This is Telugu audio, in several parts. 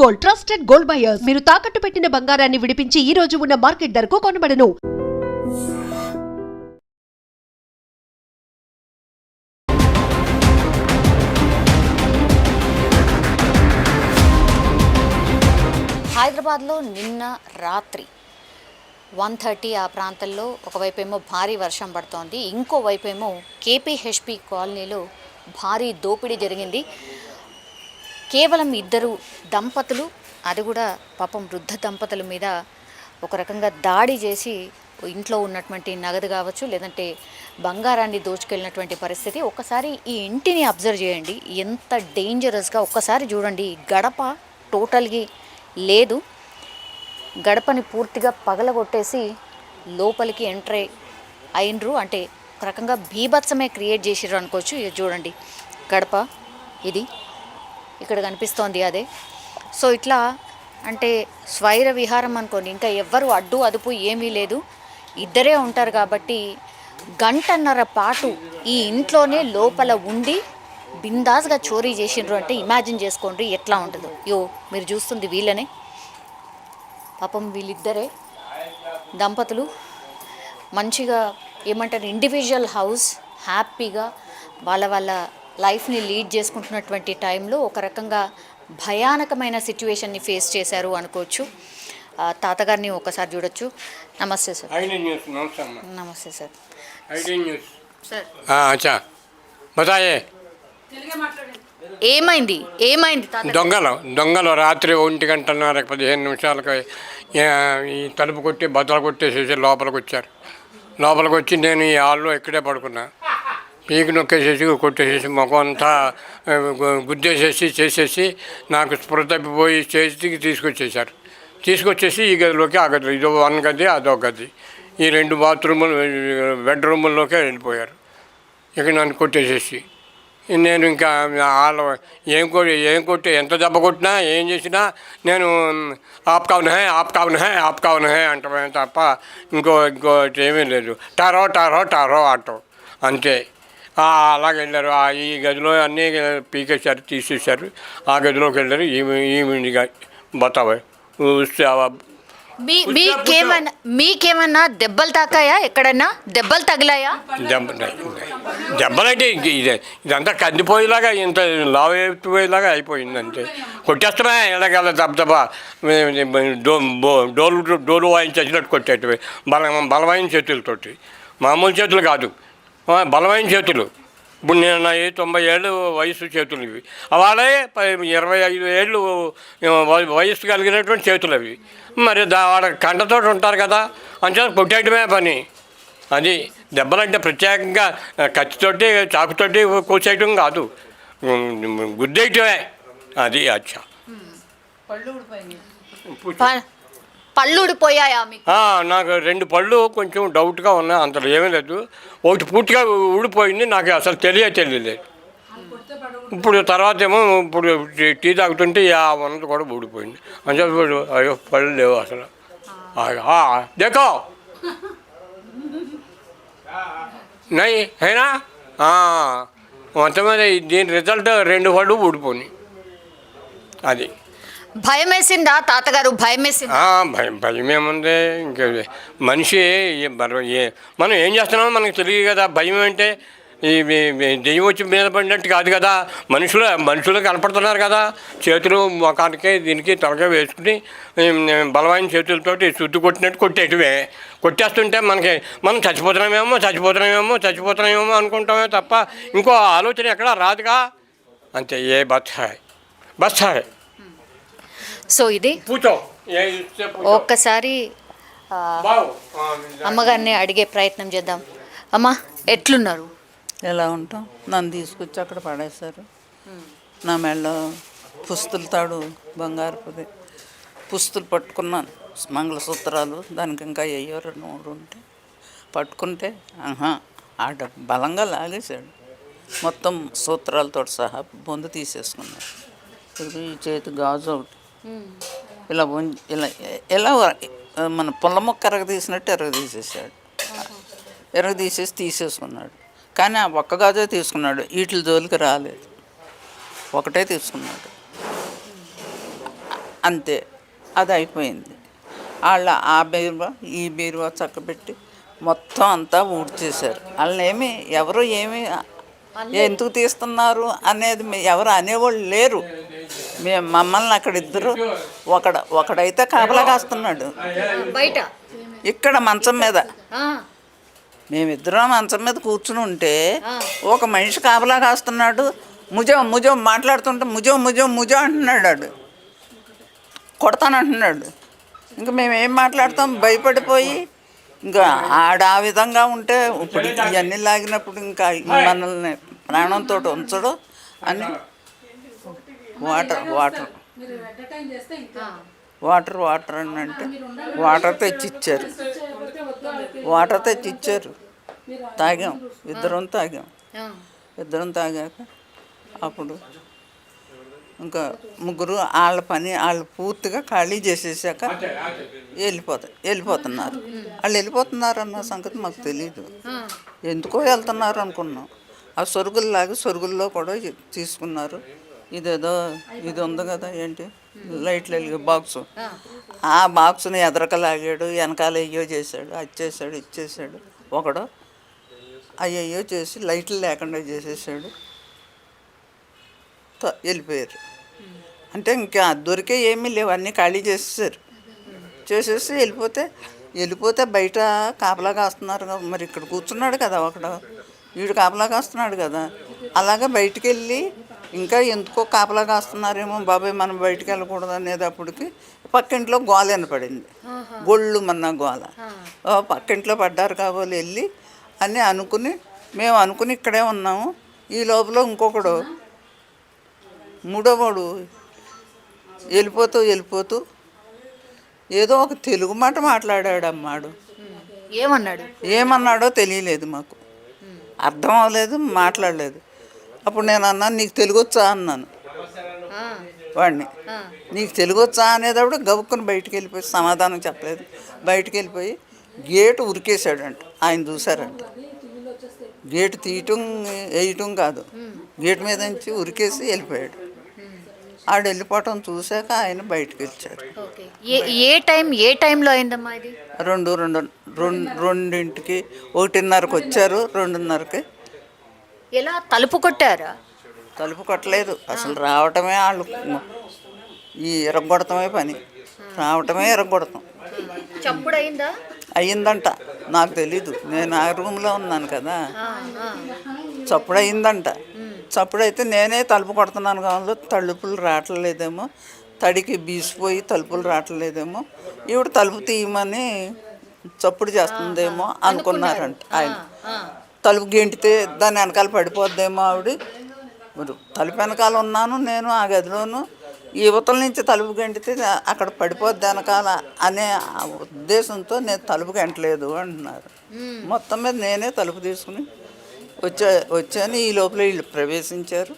Gold trusted gold buyers. మీరు తాకట్టు పెట్టిన బంగారాన్ని విడిపించి ఈ రోజు ఉన్న మార్కెట్ ధరకు కొనబడను. హైదరాబాద్లో నిన్న రాత్రి 1:30 ఆ ప్రాంతంలో ఒకవైపేమో భారీ వర్షం పడుతోంది, ఇంకోవైపేమో కేపీహెచ్పి కాలనీలో భారీ దోపిడీ జరిగింది. కేవలం ఇద్దరు దంపతులు, అది కూడా పాపం వృద్ధ దంపతుల మీద ఒక రకంగా దాడి చేసి ఇంట్లో ఉన్నటువంటి నగదు కావచ్చు, లేదంటే బంగారాన్ని దోచుకెళ్ళినటువంటి పరిస్థితి. ఒక్కసారి ఈ ఇంటిని అబ్జర్వ్ చేయండి, ఎంత డేంజరస్గా. ఒక్కసారి చూడండి, గడప టోటల్గా లేదు, గడపని పూర్తిగా పగలగొట్టేసి లోపలికి ఎంటర్ అయినరు. అంటే ఒక రకంగా బీభత్సమే క్రియేట్ చేసిర్రు అనుకోవచ్చు. ఇది చూడండి, గడప ఇది ఇక్కడ కనిపిస్తోంది అదే. సో ఇట్లా అంటే స్వైర విహారం అనుకోండి, ఇంకా ఎవ్వరు అడ్డు అదుపు ఏమీ లేదు, ఇద్దరే ఉంటారు కాబట్టి గంటన్నర పాటు ఈ ఇంట్లోనే లోపల ఉండి బిందాస్గా చోరీ చేసిండ్రు అంటే ఇమాజిన్ చేసుకోండి ఎట్లా ఉంటుందో. మీరు చూస్తుంది వీళ్ళనే, పాపం వీళ్ళిద్దరే దంపతులు మంచిగా ఏమంటారు ఇండివిజువల్ హౌస్, హ్యాపీగా వాళ్ళ లైఫ్ని లీడ్ చేసుకుంటున్నటువంటి టైంలో ఒక రకంగా భయానకమైన సిచ్యువేషన్ని ఫేస్ చేశారు అనుకోవచ్చు. తాతగారిని ఒకసారి చూడొచ్చు. నమస్తే సార్. నమస్తే సార్. ఏమైంది దొంగలు రాత్రి 1:15 ఈ తలుపు కొట్టి బద్దలు కొట్టేసేసి లోపలికి వచ్చి నేను ఈ హాల్లో ఇక్కడే పడుకున్నా. పీకి నొక్కేసేసి కొట్టేసేసి ముఖం అంతా గుద్దేసేసి చేసేసి నాకు స్పృహ తప్పిపోయి చేతికి తీసుకొచ్చేసి ఈ గదిలోకి ఆ గదిలో ఇదో 1 గది అదో గది, ఈ 2 బాత్రూములు బెడ్రూముల్లోకే వెళ్ళిపోయారు. ఇక నన్ను కొట్టేసేసి నేను ఇంకా వాళ్ళు ఏం కొట్టి ఎంత దెబ్బ కొట్టినా ఏం చేసినా నేను ఆప్కావును హే అంటమే తప్ప ఇంకోటి ఏమీ లేదు. టారో అంటాం అంతే. అలాగే వెళ్ళారు. ఈ గదిలో అన్నీ పీకేశారు, తీసేశారు. ఆ గదిలోకి వెళ్ళారు. ఈమె బతాబాయ్ మీకేమన్నా దెబ్బలు తాకాయా? ఎక్కడన్నా దెబ్బలు తగిలాయా? దెబ్బలంటే ఇదంతా కందిపోయేలాగా, ఇంత లావు అయిపోయేలాగా అయిపోయింది అంతే. కొట్టేస్తామే ఎలాగల దెబ్బ డోలు వాయించేసినట్టు కొట్టేటివి, బలమైన చేతులతోటి, మామూలు చేతులు కాదు, బలమైన చేతులు. ఇప్పుడు నేను నా 90 ఏళ్ళు వయసు చేతులు ఇవి, వాళ్ళే 25 ఏళ్ళు వయసు కలిగినటువంటి చేతులు అవి. మరి వాడ కంటతో ఉంటారు కదా, అంతే కొట్టేయటమే పని. అది దెబ్బలంటే ప్రత్యేకంగా కత్తితోటి చాకుతోటి కోసేయటం కాదు, గుద్దేయటమే. అది అచ్చా. పళ్ళు ఊడిపోయాయా? నాకు 2 పళ్ళు కొంచెం డౌట్గా ఉన్నాయి, అంతలో ఏమీ లేదు. ఒకటి పూర్తిగా ఊడిపోయింది, నాకు అసలు తెలియలేదు. ఇప్పుడు తర్వాత ఏమో ఇప్పుడు టీ తాగుతుంటే ఉన్నది కూడా ఊడిపోయింది. అంటే అయ్యో పళ్ళు లేవు అసలు. దేకో నై అయినా మొత్తం మీద దీని రిజల్ట్ 2 పళ్ళు ఊడిపోయినాయి. అది భయం వేసిందా తాతగారు? భయం ఏముంది, ఇంకా మనిషి మనం ఏం చేస్తున్నామో మనకు తెలియదు కదా. భయం అంటే ఈ దెయ్యం వచ్చి మీద పడినట్టు కాదు కదా, మనుషులు కనపడుతున్నారు కదా. చేతులు ముఖానికి దీనికి తలగా వేసుకుని బలమైన చేతులతోటి శుద్ధి కొట్టినట్టు కొట్టేటివే. కొట్టేస్తుంటే మనం చచ్చిపోతున్నామేమో అనుకుంటామే తప్ప ఇంకో ఆలోచన ఎక్కడా రాదుగా. అంతే. బస్తాయ్. సో ఇది ఒక్కసారి అమ్మగారిని అడిగే ప్రయత్నం చేద్దాం. అమ్మ, ఎట్లున్నారు? ఎలా ఉంటాం? నన్ను తీసుకొచ్చి అక్కడ పడేశారు. నా మెళ్ళ పుస్తుల తాడు, బంగారపుది పుస్తులు పట్టుకున్నాను, మంగళసూత్రాలు, దానికి ఇంకా అయ్యో 2-3 ఉంటే పట్టుకుంటే ఆడ బలంగా లాగేశాడు. మొత్తం సూత్రాలతో సహా బొందు తీసేసుకున్నాడు. ఈ చేతి గాజు ఒకటి ఇలా ఇలా మన పుల్ల మొక్క ఎరగదీసినట్టు తీసేసుకున్నాడు. కానీ ఆ ఒక్క గాజే తీసుకున్నాడు, వీటి జోలికి రాలేదు, ఒకటే తీసుకున్నాడు. అంతే, అది అయిపోయింది. వాళ్ళ ఆ బీరువా ఈ బీరువా చక్కబెట్టి మొత్తం అంతా ఊడ్చేశారు. వాళ్ళని ఎవరు ఎందుకు తీస్తున్నారు అనేది ఎవరు అనేవాళ్ళు లేరు. మమ్మల్ని అక్కడ ఇద్దరు ఒకడైతే కాపలా కాస్తున్నాడు బయట ఇక్కడ మంచం మీద. మేమిద్దరం మంచం మీద కూర్చుని ఉంటే ఒక మనిషి కాపలా కాస్తున్నాడు. ముజం మాట్లాడుతుంటే ముజం అంటున్నాడు. వాడు కొడతానంటున్నాడు. ఇంకా మేమేం మాట్లాడతాం, భయపడిపోయి. ఇంకా ఆ విధంగా ఉంటే ఇప్పుడు ఇవన్నీ లాగినప్పుడు ఇంకా మనల్ని ప్రాణంతో ఉంచడు అని వాటర్ అని అంటే వాటర్ తెచ్చిచ్చారు. తాగాం, ఇద్దరం తాగాక అప్పుడు ఇంకా ముగ్గురు వాళ్ళ పని వాళ్ళు పూర్తిగా ఖాళీ చేసేసాక వెళ్ళిపోతున్నారు. వాళ్ళు వెళ్ళిపోతున్నారన్న సంగతి మాకు తెలియదు. ఎందుకో వెళ్తున్నారు అనుకున్నాం. ఆ సొరుగుల్లో కూడా తీసుకున్నారు. ఇది ఉంది కదా, ఏంటి లైట్లు వెలిగే బాక్సు, ఆ బాక్స్ని ఎదరకలాగాడు, వెనకాల అయ్యో చేశాడు, అది చేశాడు, ఇచ్చేసాడు. ఒకడు అయ్యో చేసి లైట్లు లేకుండా చేసేసాడు. వెళ్ళిపోయారు. అంటే ఇంకా దొరికే ఏమీ లేవు, అన్నీ ఖాళీ చేసేసి వెళ్ళిపోతే బయట కాపలా కాస్తున్నారు. మరి ఇక్కడ కూర్చున్నాడు కదా ఒకడు, వీడు కాపలా కాస్తున్నాడు కదా. అలాగే బయటికి వెళ్ళి ఇంకా ఎందుకో కాపలా కాస్తున్నారేమో బాబాయ్ మనం బయటికి వెళ్ళకూడదు అనేటప్పటికి పక్కింట్లో గోల వినపడింది. గొళ్ళు మన్న గోల. పక్కింట్లో పడ్డారు కాబోలు వెళ్ళి అని మేము అనుకుని ఇక్కడే ఉన్నాము. ఈ లోపల ఇంకొకడు మూడోవాడు వెళ్ళిపోతూ ఏదో ఒక తెలుగు మాట మాట్లాడాడు. అమ్మాడు ఏమన్నాడో తెలియలేదు, మాకు అర్థం అవ్వలేదు, మాట్లాడలేదు. అప్పుడు నేను అన్నాను, నీకు తెలుగు వచ్చా అన్నాను వాడిని. నీకు తెలుగు వచ్చా అనేటప్పుడు గబుక్కుని బయటికి వెళ్ళిపోయి సమాధానం చెప్పలేదు. బయటికి వెళ్ళిపోయి గేటు ఉరికేసాడంట. ఆయన చూశారంట. గేటు వేయటం కాదు, గేటు మీద నుంచి ఉరికేసి వెళ్ళిపోయాడు. ఆడు వెళ్ళిపోవటం చూశాక ఆయన బయటకు వచ్చారు. ఏ టైంలో అయిందమ్మా ఇది? 2:02కి 1:30కి వచ్చారు. 2:30కి. ఎలా తలుపు కొట్టారా? తలుపు కొట్టలేదు అసలు. రావటమే వాళ్ళు ఈ ఎరగొడతామే పని. రావటమే ఎరగొడతాం. చప్పుడు అయిందా? అయ్యిందంట, నాకు తెలీదు. నేను ఆ రూమ్లో ఉన్నాను కదా. చప్పుడు అయిందంట. చప్పుడు అయితే నేనే తలుపు కొడుతున్నాను కావాలి, తలుపులు రావట్లేదేమో, తడికి బీసిపోయి తలుపులు రావట్లేదేమో, ఈవిడ తలుపు తీయమని చప్పుడు చేస్తుందేమో అనుకున్నారంట ఆయన. తలుపు గెంటితే దాని వెనకాల పడిపోద్దేమో ఆవిడ. మరి తలుపు వెనకాల ఉన్నాను నేను ఆ గదిలోను. యువతల నుంచి తలుపు గెంటితే అక్కడ పడిపోద్ది వెనకాల అనే ఉద్దేశంతో నేను తలుపు గెంటలేదు అంటున్నారు. మొత్తం మీద నేనే తలుపు తీసుకుని వచ్చాను. ఈ లోపల వీళ్ళు ప్రవేశించారు.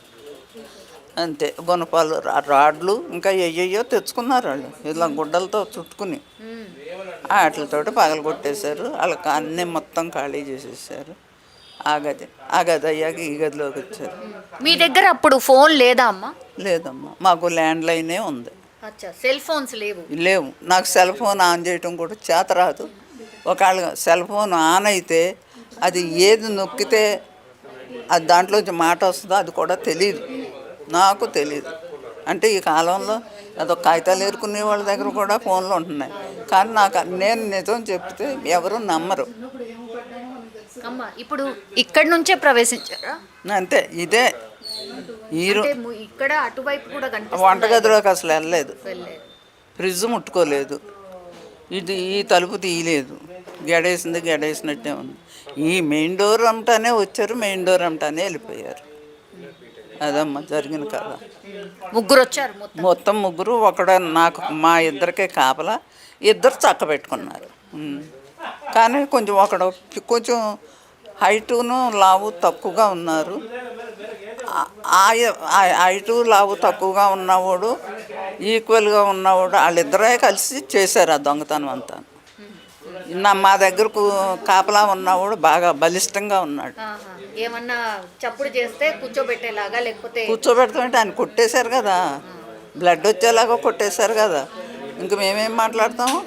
అంతే. గుణపాలు రాడ్లు ఇంకా అయ్యయ్యో తెచ్చుకున్నారు వాళ్ళు, ఇలా గుడ్డలతో చుట్టుకుని వాటితోటి పగలగొట్టేశారు. వాళ్ళకి అన్నీ మొత్తం ఖాళీ చేసేసారు. ఆ గది అయ్యాక ఈ గదిలోకి వచ్చారు. మీ దగ్గర అప్పుడు ఫోన్ లేదా అమ్మా? లేదమ్మా, మాకు ల్యాండ్ లైనే ఉంది. సెల్ ఫోన్స్ లేవు. నాకు సెల్ ఫోన్ ఆన్ చేయటం కూడా చేత రాదు. ఒకవేళ సెల్ ఫోన్ ఆన్ అయితే అది ఏది నొక్కితే అది దాంట్లోంచి మాట వస్తుందో అది కూడా నాకు తెలియదు. అంటే ఈ కాలంలో అదొక కాగితాలు ఏరుకునే వాళ్ళ దగ్గర కూడా ఫోన్లు ఉంటున్నాయి. కానీ నేను నిజం చెప్తే ఎవరు నమ్మరు. ఇప్పుడు ఇక్కడ నుంచే ప్రవేశించారా? అంతే. ఇదే ఇక్కడ అటువైపు కూడా వంటగదిలోకి అసలు వెళ్ళలేదు. ఫ్రిడ్జ్ ముట్టుకోలేదు. ఈ తలుపు తీయలేదు. గెడేసినట్టే ఉంది. ఈ మెయిన్ డోర్ అమ్మటానే వచ్చారు, మెయిన్ డోర్ అమ్మటానే వెళ్ళిపోయారు. అదమ్మా జరిగిన కదా. ముగ్గురు వచ్చారు. మొత్తం ముగ్గురు. నాకు మా ఇద్దరికే కాపలా. ఇద్దరు చక్క పెట్టుకున్నారు. కానీ కొంచెం హైటును లావు తక్కువగా ఉన్నారు. హైటు లావు తక్కువగా ఉన్నవాడు, ఈక్వల్గా ఉన్నవాడు, వాళ్ళిద్దరే కలిసి చేశారు ఆ దొంగతనం అంతా. మా దగ్గరకు కాపలా ఉన్నవాడు బాగా బలిష్టంగా ఉన్నాడు. ఏమన్నా చప్పుడు చేస్తే కూర్చోబెట్టేలాగా, లేకపోతే కూర్చోబెడతామంటే ఆయన కొట్టేశారు కదా. బ్లడ్ వచ్చేలాగా కొట్టేశారు కదా, ఇంక మేమేం మాట్లాడతాము?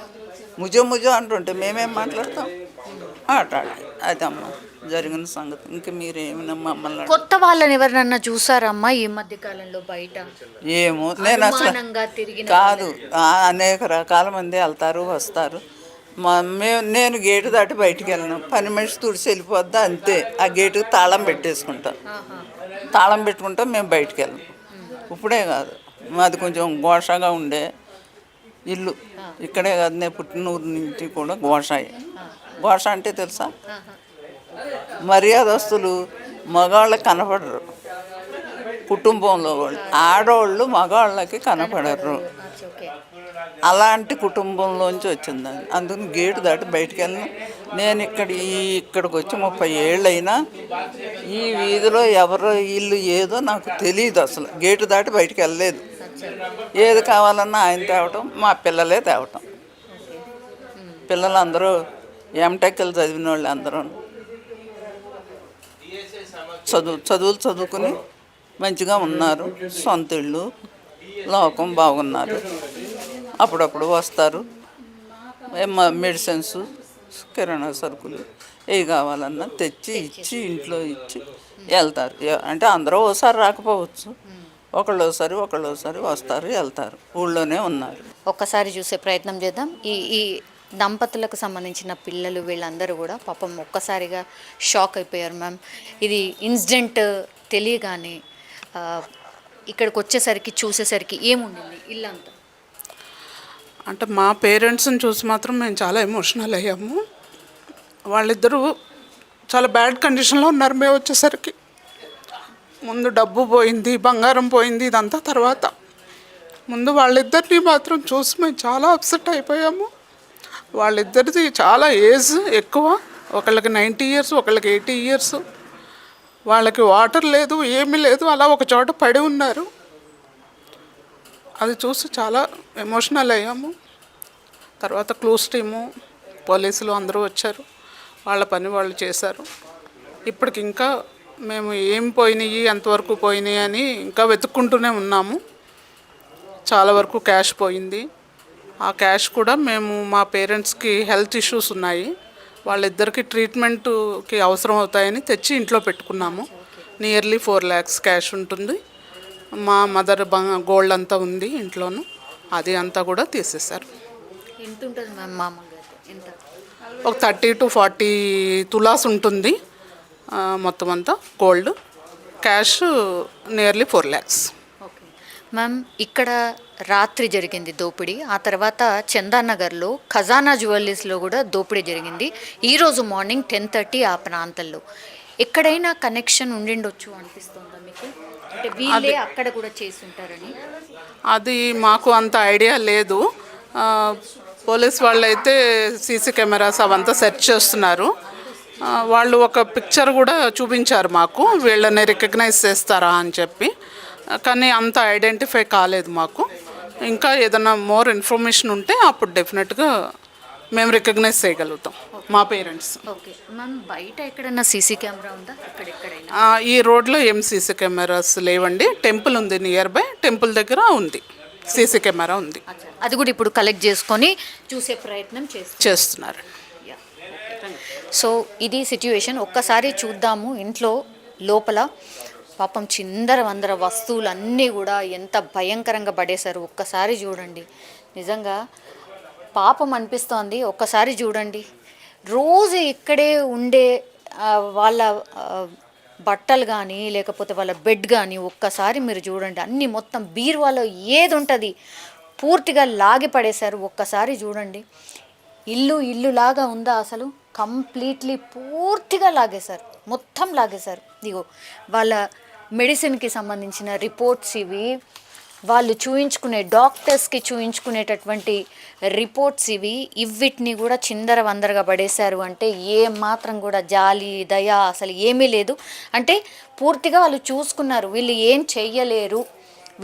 ముజో అంటుంటే మేమేం మాట్లాడతాం? అదమ్మా జరిగిన సంగతి. ఇంక మీరేమైనా మమ్మల్ని కొత్త వాళ్ళని ఎవరినన్నా చూసారమ్మా ఈ మధ్య కాలంలో బయట? ఏమో నేను అసలు అనుమానంగా తిరిగిన కాదు. అనేక రకాల మంది వెళ్తారు వస్తారు. నేను గేటు దాటి బయటికి వెళ్ళను. పని మనిషి తుడిచి వెళ్ళిపోద్దా అంతే. ఆ గేటుకి తాళం పెట్టేసుకుంటాం. తాళం పెట్టుకుంటాం, మేము బయటికి వెళ్ళం. ఇప్పుడే కాదు, మాది కొంచెం ఘోషగా ఉండే ఇల్లు. ఇక్కడే కాదు, నేను పుట్టిన ఊరు నుంచి కూడా ఘోషాయి. ఘోష అంటే తెలుసా? మర్యాదస్తులు మగవాళ్ళకి కనపడరు, కుటుంబంలో వాళ్ళు. ఆడవాళ్ళు మగవాళ్ళకి కనపడరు. అలాంటి కుటుంబంలోంచి వచ్చింది. అందుకని గేటు దాటి బయటికి వెళ్ళను. నేను ఇక్కడికి వచ్చి 30 ఏళ్ళైనా ఈ వీధిలో ఎవరు ఇల్లు ఏదో నాకు తెలియదు. అసలు గేటు దాటి బయటికి వెళ్ళలేదు. ఏది కావాలన్నా ఆయన తేవటం, మా పిల్లలే తేవటం. పిల్లలందరూ ఎంటెక్లు చదివిన వాళ్ళు అందరూ చదువులు చదువుకుని మంచిగా ఉన్నారు. సొంత ఇళ్ళు, లోకం బాగున్నారు. అప్పుడప్పుడు వస్తారు. మెడిసిన్స్, కిరాణా సరుకులు ఏవి కావాలన్నా తెచ్చి ఇచ్చి ఇంట్లో ఇచ్చి వెళ్తారు. అంటే అందరూ ఓసారి రాకపోవచ్చు, ఒకళ్ళోసారి వస్తారు వెళ్తారు. ఊళ్ళోనే ఉన్నారు. ఒక్కసారి చూసే ప్రయత్నం చేద్దాం. ఈ దంపతులకు సంబంధించిన పిల్లలు వీళ్ళందరూ కూడా పాపం ఒక్కసారిగా షాక్ అయిపోయారు మ్యామ్. ఇది ఇన్సిడెంట్ తెలియగానే ఇక్కడికి వచ్చేసరికి చూసేసరికి ఏముండింది ఇల్లంతా? అంటే మా పేరెంట్స్ని చూసి మాత్రం మేము చాలా ఎమోషనల్ అయ్యాము. వాళ్ళిద్దరూ చాలా బ్యాడ్ కండిషన్లో ఉన్నారు. మేము వచ్చేసరికి ముందు డబ్బు పోయింది, బంగారం పోయింది, ఇదంతా తర్వాత. ముందు వాళ్ళిద్దరిని మాత్రం చూసి మేము చాలా అప్సెట్ అయిపోయాము. వాళ్ళిద్దరిది చాలా ఏజ్ ఎక్కువ. ఒకళ్ళకి 90 years, ఒకళ్ళకి 80 years. వాళ్ళకి వాటర్ లేదు, ఏమీ లేదు, అలా ఒక చోట పడి ఉన్నారు. అది చూసి చాలా ఎమోషనల్ అయ్యాము. తర్వాత క్లూస్ టీము, పోలీసులు అందరూ వచ్చారు. వాళ్ళ పని వాళ్ళు చేశారు. ఇప్పటికి ఇంకా మేము ఏం పోయినాయి, ఎంతవరకు పోయినాయి అని ఇంకా వెతుక్కుంటూనే ఉన్నాము. చాలా వరకు క్యాష్ పోయింది. ఆ క్యాష్ కూడా మేము మా పేరెంట్స్కి హెల్త్ ఇష్యూస్ ఉన్నాయి, వాళ్ళిద్దరికి ట్రీట్మెంట్కి అవసరం అవుతాయని తెచ్చి ఇంట్లో పెట్టుకున్నాము. నియర్లీ 4 lakhs క్యాష్ ఉంటుంది. మా మదర్ గోల్డ్ అంతా ఉంది ఇంట్లోనూ, అది అంతా కూడా తీసేశారు. ఎంత ఉంటుంది మ్యామ్ మామూలుగా? ఎంత? ఒక 30 to 40 తులాస్ ఉంటుంది మొత్తం అంతా gold. Cash nearly 4 lakhs. Okay ma'am, ఇక్కడ రాత్రి జరిగింది దోపిడీ. ఆ తర్వాత చందానగర్లో ఖజానా జ్యువెలరీస్లో కూడా దోపిడీ జరిగింది. ఈరోజు మార్నింగ్ 10:30 ఆ ప్రాంతంలో. ఎక్కడైనా కనెక్షన్ ఉండిండొచ్చు అనిపిస్తుందా మీకు? అంటే వీళ్ళే అక్కడ కూడా చేసి ఉంటారని? అది మాకు అంత ఐడియా లేదు. పోలీస్ వాళ్ళు అయితే సీసీ కెమెరాస్ అవంతా సెర్చ్ చేస్తున్నారు. వాళ్ళు ఒక పిక్చర్ కూడా చూపించారు మాకు, వీళ్ళని రికగ్నైజ్ చేస్తారా అని చెప్పి. కానీ అంత ఐడెంటిఫై కాలేదు మాకు. ఇంకా ఏదైనా మోర్ ఇన్ఫర్మేషన్ ఉంటే అప్పుడు డెఫినెట్గా మేము రికగ్నైజ్ చేయగలుగుతాం మా పేరెంట్స్. ఓకే మ్యామ్, బయట ఎక్కడైనా సీసీ కెమెరా ఉందా? ఎక్కడెక్కడైనా ఈ రోడ్లో ఏం సీసీ కెమెరాస్ లేవండి. టెంపుల్ ఉంది, నియర్ బై టెంపుల్ దగ్గర ఉంది, సీసీ కెమెరా ఉంది. అది కూడా ఇప్పుడు కలెక్ట్ చేసుకొని చూసే ప్రయత్నం చేస్తున్నారు. సో ఇది సిట్యుయేషన్. ఒక్కసారి చూద్దాము ఇంట్లో లోపల. పాపం చిందర వందర వస్తువులు అన్నీ కూడా ఎంత భయంకరంగా పడేశారు. ఒక్కసారి చూడండి, నిజంగా పాపం అనిపిస్తోంది. ఒక్కసారి చూడండి, రోజు ఇక్కడే ఉండే వాళ్ళ బట్టలు కానీ లేకపోతే వాళ్ళ బెడ్ కానీ ఒక్కసారి మీరు చూడండి, అన్నీ మొత్తం బీరువాలో ఏది ఉంటుంది పూర్తిగా లాగి పడేశారు. ఒక్కసారి చూడండి, ఇల్లులాగా ఉందా అసలు? కంప్లీట్లీ పూర్తిగా లాగేశారు, మొత్తం లాగేశారు. ఇదిగో వాళ్ళ మెడిసిన్కి సంబంధించిన రిపోర్ట్స్ ఇవి, వాళ్ళు చూయించుకునే డాక్టర్స్కి చూయించుకునేటటువంటి రిపోర్ట్స్ ఇవి. ఇవిటిని కూడా చిందర వందరగా పడేశారు. అంటే ఏ మాత్రం కూడా జాలి దయ అసలు ఏమీ లేదు. అంటే పూర్తిగా వాళ్ళు చూసుకున్నారు, వీళ్ళు ఏం చెయ్యలేరు,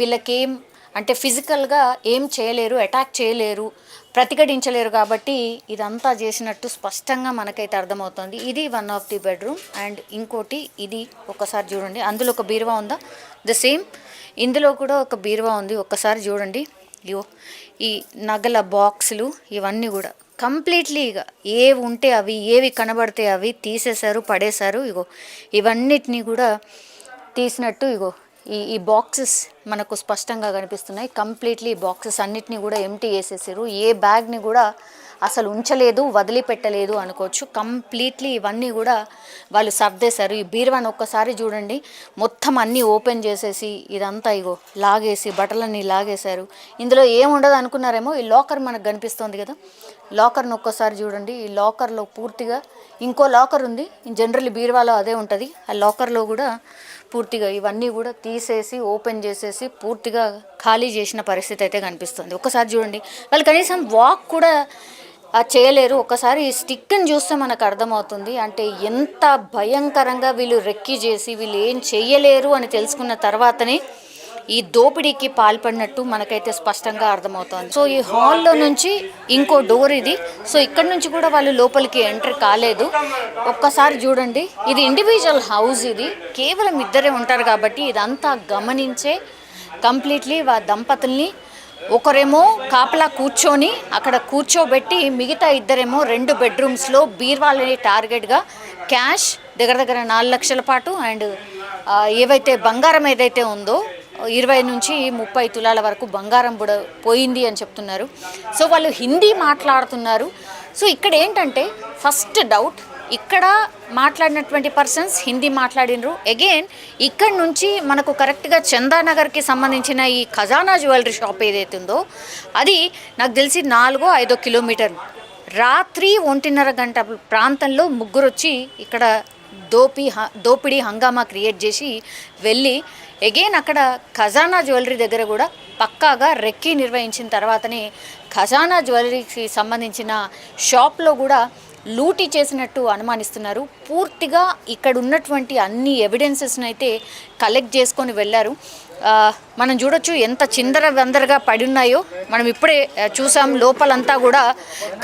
వీళ్ళకేం అంటే ఫిజికల్గా ఏం చేయలేరు, అటాక్ చేయలేరు, ప్రతిఘటించలేరు. కాబట్టి ఇదంతా చేసినట్టు స్పష్టంగా మనకైతే అర్థమవుతుంది. ఇది 1 of the బెడ్రూమ్. అండ్ ఇంకోటి ఇది ఒక్కసారి చూడండి, అందులో ఒక బీరువా ఉందా, ద సేమ్. ఇందులో కూడా ఒక బీరువా ఉంది, ఒక్కసారి చూడండి. ఇగో ఈ నగల బాక్సులు ఇవన్నీ కూడా కంప్లీట్లీ ఇక ఏవి ఉంటే అవి, ఏవి కనబడితే అవి తీసేశారు, పడేశారు. ఇగో ఇవన్నిటినీ కూడా తీసినట్టు ఇగో ఈ బాక్సెస్ మనకు స్పష్టంగా కనిపిస్తున్నాయి. కంప్లీట్లీ బాక్సెస్ అన్నిటినీ కూడా ఎంటీ చేసేసారు. ఏ బ్యాగ్ని కూడా అసలు ఉంచలేదు, వదిలిపెట్టలేదు అనుకోవచ్చు. కంప్లీట్లీ ఇవన్నీ కూడా వాళ్ళు సర్దేశారు. ఈ బీరువాని ఒక్కసారి చూడండి, మొత్తం అన్నీ ఓపెన్ చేసేసి ఇదంతా ఇగో లాగేసి బట్టలన్నీ లాగేశారు. ఇందులో ఏముండదు అనుకున్నారేమో, ఈ లాకర్ మనకు కనిపిస్తుంది కదా, లాకర్ని ఒక్కసారి చూడండి. ఈ లాకర్లో పూర్తిగా ఇంకో లాకర్ ఉంది, జనరల్ బీరువాలో అదే ఉంటుంది. ఆ లాకర్లో కూడా పూర్తిగా ఇవన్నీ కూడా తీసేసి ఓపెన్ చేసేసి పూర్తిగా ఖాళీ చేసిన పరిస్థితి అయితే కనిపిస్తుంది. ఒక్కసారి చూడండి, వాళ్ళు కనీసం వాక్ కూడా చేయలేరు. ఒకసారి ఈ స్టిక్ని చూస్తే మనకు అర్థమవుతుంది, అంటే ఎంత భయంకరంగా వీళ్ళు రెక్కి చేసి వీళ్ళు ఏం చెయ్యలేరు అని తెలుసుకున్న తర్వాతనే ఈ దోపిడీకి పాల్పడినట్టు మనకైతే స్పష్టంగా అర్థమవుతుంది. సో ఈ హాల్లో నుంచి ఇంకో డోర్ ఇది. సో ఇక్కడ నుంచి కూడా వాళ్ళు లోపలికి ఎంటర్ కాలేదు. ఒక్కసారి చూడండి, ఇది ఇండివిజువల్ హౌస్, ఇది కేవలం ఇద్దరే ఉంటారు కాబట్టి ఇదంతా గమనించే కంప్లీట్లీ దంపతుల్ని ఒకరేమో కాపలా కూర్చొని అక్కడ కూర్చోబెట్టి మిగతా ఇద్దరేమో 2 బెడ్రూమ్స్లో బీర్వాలని టార్గెట్గా క్యాష్ దగ్గర 4 లక్షల పాటు అండ్ ఏవైతే బంగారం ఏదైతే ఉందో 20 నుంచి 30 తులాల వరకు బంగారం కూడా పోయింది అని చెప్తున్నారు. సో వాళ్ళు హిందీ మాట్లాడుతున్నారు. సో ఇక్కడ ఏంటంటే ఫస్ట్ డౌట్, ఇక్కడ మాట్లాడినటువంటి పర్సన్స్ హిందీ మాట్లాడినరు. అగైన్ ఇక్కడ నుంచి మనకు కరెక్ట్గా చందానగర్కి సంబంధించిన ఈ ఖజానా జ్యువెలరీ షాప్ ఏదైతే ఉందో అది నాకు తెలిసి 4-5 కిలోమీటర్లు. రాత్రి 1:30 గంట ప్రాంతంలో ముగ్గురు వచ్చి ఇక్కడ దోపిడీ హంగామా క్రియేట్ చేసి వెళ్ళి అగైన్ అక్కడ ఖజానా జ్యువెలరీ దగ్గర కూడా పక్కాగా రెక్కీ నిర్వహించిన తర్వాతనే ఖజానా జ్యువెలరీకి సంబంధించిన షాప్లో కూడా లూటీ చేసినట్టు అనుమానిస్తున్నారు. పూర్తిగా ఇక్కడ ఉన్నటువంటి అన్ని ఎవిడెన్సెస్ని అయితే కలెక్ట్ చేసుకొని వెళ్ళారు. మనం చూడొచ్చు ఎంత చిందర వందరగా పడి ఉన్నాయో. మనం ఇప్పుడే చూసాం, లోపలంతా కూడా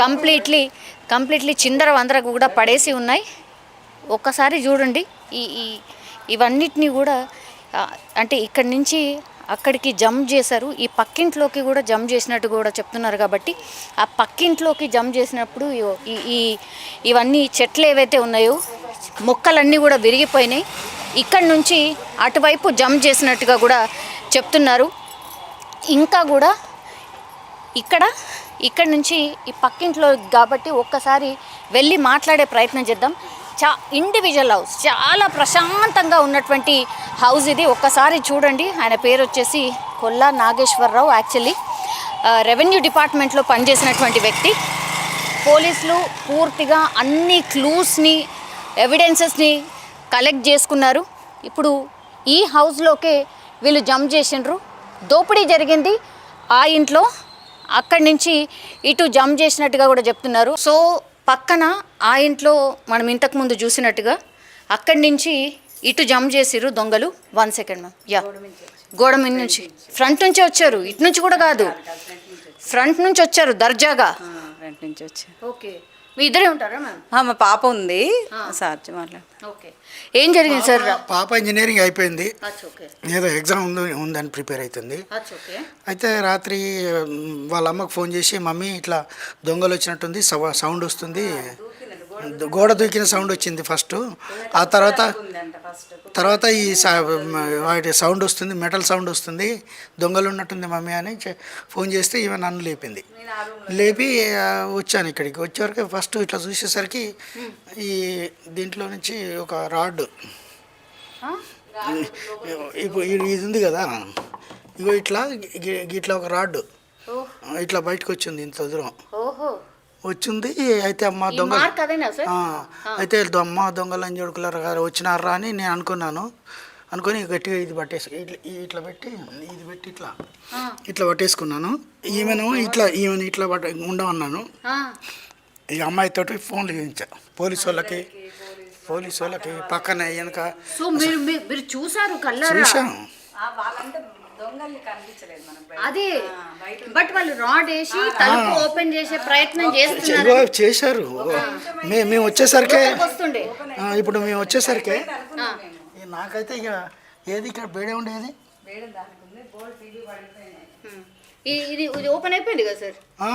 కంప్లీట్లీ చిందర వందరగా కూడా పడేసి ఉన్నాయి. ఒక్కసారి చూడండి, ఇవన్నిటినీ కూడా అంటే ఇక్కడి నుంచి అక్కడికి జంప్ చేశారు. ఈ పక్కింట్లోకి కూడా జంప్ చేసినట్టు కూడా చెప్తున్నారు. కాబట్టి ఆ పక్కింట్లోకి జంప్ చేసినప్పుడు ఇవన్నీ చెట్లు ఏవైతే ఉన్నాయో మొక్కలన్నీ కూడా విరిగిపోయినాయి. ఇక్కడి నుంచి అటువైపు జంప్ చేసినట్టుగా కూడా చెప్తున్నారు. ఇంకా కూడా ఇక్కడి నుంచి ఈ పక్కింట్లో కాబట్టి ఒక్కసారి వెళ్ళి మాట్లాడే ప్రయత్నం చేద్దాం. ఇండివిజువల్ హౌస్, చాలా ప్రశాంతంగా ఉన్నటువంటి హౌస్ ఇది. ఒక్కసారి చూడండి. ఆయన పేరు వచ్చేసి కొల్లా నాగేశ్వరరావు. యాక్చువల్లీ రెవెన్యూ డిపార్ట్మెంట్లో పనిచేసినటువంటి వ్యక్తి. పోలీసులు పూర్తిగా అన్ని క్లూస్ని, ఎవిడెన్సెస్ని కలెక్ట్ చేసుకున్నారు. ఇప్పుడు ఈ హౌస్లోకే వీళ్ళు జంప్ చేసిండ్రు. దోపిడీ జరిగింది ఆ ఇంట్లో, అక్కడి నుంచి ఇటు జంప్ చేసినట్టుగా కూడా చెప్తున్నారు. సో పక్కన ఆ ఇంట్లో మనం ఇంతకుముందు చూసినట్టుగా అక్కడి నుంచి ఇటు జంప్ చేసిర్రు దొంగలు. 1 సెకండ్ మ్యామ్. యా, గోడ మీద నుంచి ఫ్రంట్ నుంచే వచ్చారు, ఇటు నుంచి కూడా కాదు, ఫ్రంట్ నుంచి వచ్చారు దర్జాగా. ఫ్రంట్ నుంచి వచ్చారు. ఓకే, మీ ఇద్దరే ఉంటారా మ్యామ్? మా పాప ఉంది, సార్ మాట్లాడు. ఓకే, ఏం జరిగింది సార్? పాప ఇంజనీరింగ్ అయిపోయింది, ఓకే, ఏదో ఎగ్జామ్ ఉందని ప్రిపేర్ అవుతుంది. ఓకే, అయితే రాత్రి వాళ్ళ అమ్మకు ఫోన్ చేసి, మమ్మీ ఇట్లా దొంగలు వచ్చినట్టుంది, సౌండ్ వస్తుంది, గోడ దూకిన సౌండ్ వచ్చింది ఫస్ట్. ఆ తర్వాత ఈ వాటి సౌండ్ వస్తుంది, మెటల్ సౌండ్ వస్తుంది, దొంగలు ఉన్నట్టుంది మమ్మీ అని ఫోన్ చేస్తే ఈమె నన్ను లేపింది. లేపి వచ్చాను ఇక్కడికి. వచ్చేవరకు ఫస్ట్ ఇట్లా చూసేసరికి ఈ దీంట్లో నుంచి ఒక రాడ్, ఇప్పుడు ఇది ఉంది కదా, ఇగో ఇట్లా ఒక రాడ్ ఇట్లా బయటకు వచ్చింది, ఇంత దూరం వచ్చింది. అయితే అమ్మ దొంగ, అయితే అమ్మ దొంగలని జోడుకులారు గారు వచ్చినారా అని నేను అనుకొని గట్టిగా ఇది పట్టేసి ఇట్లా పెట్టి ఇట్లా పట్టేసుకున్నాను. ఈమెను ఇట్లా ఉండమన్నాను. ఈ అమ్మాయితోటి ఫోన్లు చేయించా పోలీసు వాళ్ళకి పక్కన వెనక చూసాను. అదే, బట్ వాళ్ళు రాడ్ వేసి తలుపు ఓపెన్ చేసే ప్రయత్నం చేశారు. మేము వచ్చేసరికి, ఇప్పుడు మేము వచ్చేసరికి నాకైతే ఇక ఏది ఇక్కడ బేడే ఉండేది, ఇది ఓపెన్ అయిపోయింది కదా సార్? ఆ,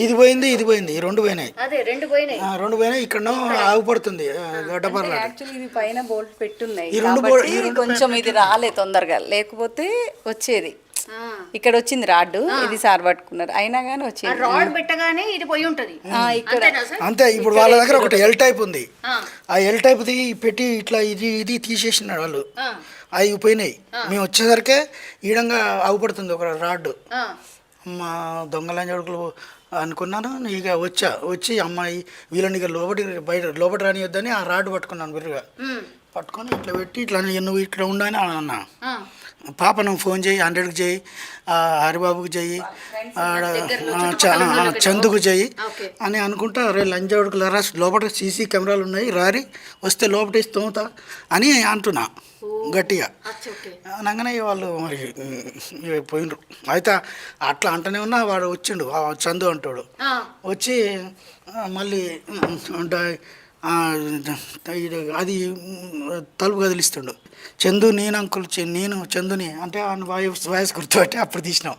ఇది పోయింది ఇది పోయింది, ఈ రెండు పోయినాయి. అదే రెండు పోయినాయి. రెండు పోయినాయి. ఇక్కడ ఆగుపడుతుంది గడ్డపర్ల. యాక్చువల్లీ ఇది పైన బోల్ట్ పెట్టున్నాయి ఈ రెండు కాబట్టి కొంచెం ఇది రాలే తొందరగా, లేకపోతే వచ్చేది. ఇక్కడ వచ్చింది రాడ్, ఇది సార్ పట్టుకున్నారు, అయినా కానీ వచ్చింది. రాడ్ పెట్టగానే ఇది పోయి ఉంటది ఇక్కడ అంతే. ఇప్పుడు వాళ్ళ దగ్గర ఒకటి ఎల్ టైప్ ఉంది, ఆ ఎల్ టైప్ పెట్టి ఇట్లా ఇది తీసేసినాడు వాళ్ళు, అవి పోయినాయి. మేము వచ్చేసరికి ఈడంగా ఆగుపడుతుంది ఒక రాడ్. మా దొంగలని జడుకులు అనుకున్నాను. ఇక వచ్చి అమ్మాయి వీళ్ళని ఇక లోపల రానియొద్దని ఆ రాడ్ పట్టుకున్నాను బిర్రుగా పట్టుకొని ఇట్లా పెట్టి ఇట్లా నువ్వు ఇక్కడ ఉండని అన్నా. పాప నువ్వు ఫోన్ చేయి, 100కి చేయి, హరిబాబుకి చేయి, చందుకు చేయి అని అనుకుంటా. రే లంజాడుకులరా లోపల సీసీ కెమెరాలు ఉన్నాయి, రారి వస్తే లోపల తోముతా అని అంటున్నా గట్టిగా. అనగానే వాళ్ళు మరి పోయినరు. అయితే అట్లా అంటనే ఉన్నా వాడు వచ్చిండు, చందు అంటాడు. వచ్చి మళ్ళీ అది తలుపు కదిలిస్తుండు. చందు నేను అంకుల్, నేను చందుని అంటే వాయిస్ గుర్తుపట్టి అప్పుడు తీసినాం.